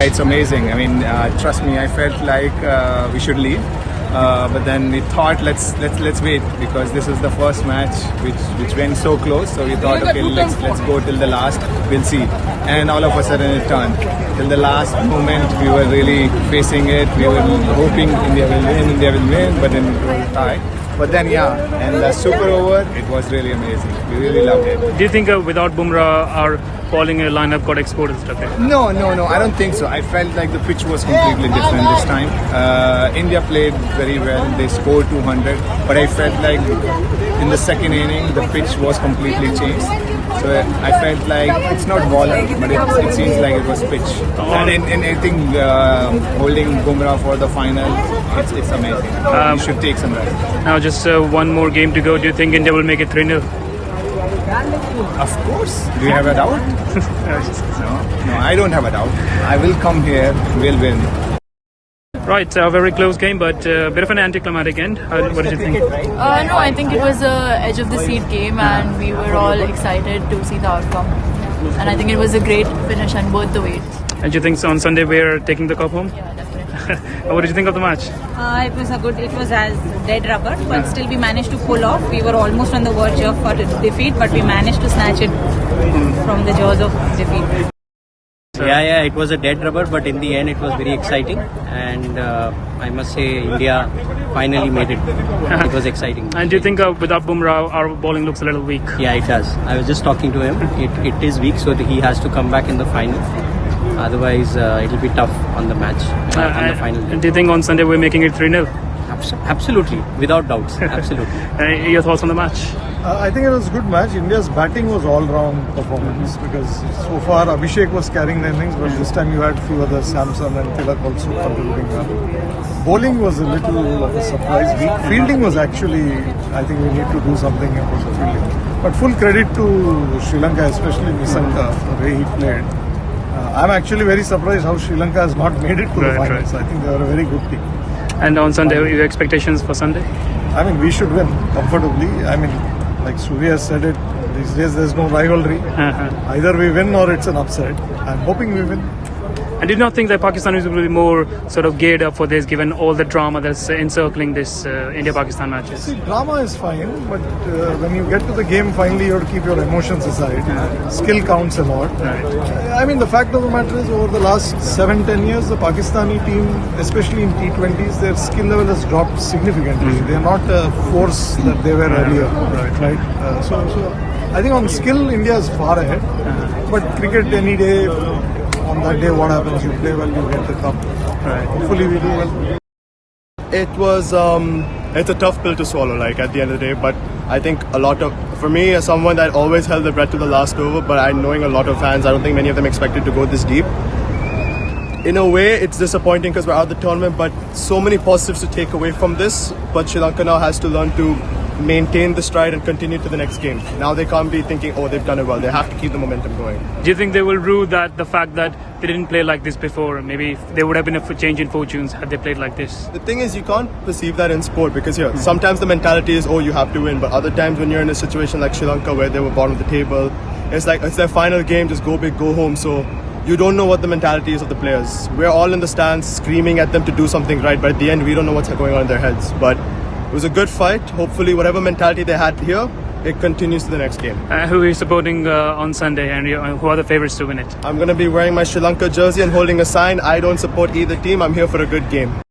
it's amazing. I mean, trust me, I felt like we should leave. But then we thought let's wait because this is the first match which went so close. So we thought, okay, let's go till the last. We'll see. And all of a sudden it turned. Till the last moment we were really facing it. We were hoping India will win, but then it was a tie. But then and the super over, it was really amazing. We really loved it. Do you think without Bumrah, our bowling lineup got exposed and stuff? No, I don't think so. I felt like the pitch was completely different this time. India played very well. They scored 200, but I felt like in the second inning the pitch was completely changed. So I felt like it's not bowler, but it seems like it was pitch. And I think holding Bumrah for the final, it's amazing. You should take some rest. Now just one more game to go. Do you think India will make it 3-0? Of course. Do you have a doubt? No, I don't have a doubt. I will come here, we'll win. Right, a very close game, but a bit of an anticlimactic end. What did you think? No, I think it was a edge of the seat game, and we were all excited to see the outcome. And I think it was a great finish and worth the wait. And do you think on Sunday we're taking the cup home? Yeah, definitely. What did you think of the match? It was as dead rubber, but still we managed to pull off. We were almost on the verge of defeat, but we managed to snatch it from the jaws of defeat. Yeah, it was a dead rubber, but in the end it was very exciting, and I must say India finally made it. It was exciting. And do you think without Bumrah our bowling looks a little weak? Yeah, it does. I was just talking to him. It is weak, so he has to come back in the final. Otherwise, it'll be tough on the match, on the final. And do you think on Sunday we're making it 3-0? Absolutely, without doubts. Absolutely. Your thoughts on the match? I think it was a good match. India's batting was all-round performance because so far Abhishek was carrying the innings, but this time you had a few others, Samson and Tilak also contributing well. Bowling was a little of a surprise. Fielding was actually, I think we need to do something about the fielding. But full credit to Sri Lanka, especially Nissanka, the way he played. I'm actually very surprised how Sri Lanka has not made it to the finals. I think they are a very good team. And on Sunday, your expectations for Sunday? I mean, we should win comfortably. I mean, like Surya said it, these days there's no rivalry. Either we win or it's an upset. I'm hoping we win. And did not think that Pakistan is going to be more sort of geared up for this, given all the drama that's encircling this India-Pakistan matches? See, drama is fine, but when you get to the game, finally you have to keep your emotions aside. Skill counts a lot. I mean, the fact of the matter is, over the last 7-10 years, the Pakistani team, especially in T20s, their skill level has dropped significantly. They are not a force that they were earlier. Right? So I think on skill, India is far ahead. But cricket, any day, on that day, what happens? You play well, you get the cup. Hopefully, we do well. It was it's a tough pill to swallow, like at the end of the day. But I think for me, as someone that always held the breath to the last over, but knowing a lot of fans, I don't think many of them expected to go this deep. In a way, it's disappointing because we're out of the tournament, but so many positives to take away from this. But Sri Lanka now has to learn to maintain the stride and continue to the next game. Now they can't be thinking, oh, they've done it well. They have to keep the momentum going. Do you think they will rue the fact that they didn't play like this before? Maybe there would have been a change in fortunes had they played like this. The thing is, you can't perceive that in sport because sometimes the mentality is, oh, you have to win. But other times when you're in a situation like Sri Lanka where they were bottom of the table, it's like it's their final game, just go big, go home. So you don't know what the mentality is of the players. We're all in the stands screaming at them to do something right, but at the end we don't know what's going on in their heads. But it was a good fight. Hopefully whatever mentality they had here, it continues to the next game. Who are you supporting on Sunday, and who are the favourites to win it? I'm going to be wearing my Sri Lanka jersey and holding a sign. I don't support either team. I'm here for a good game.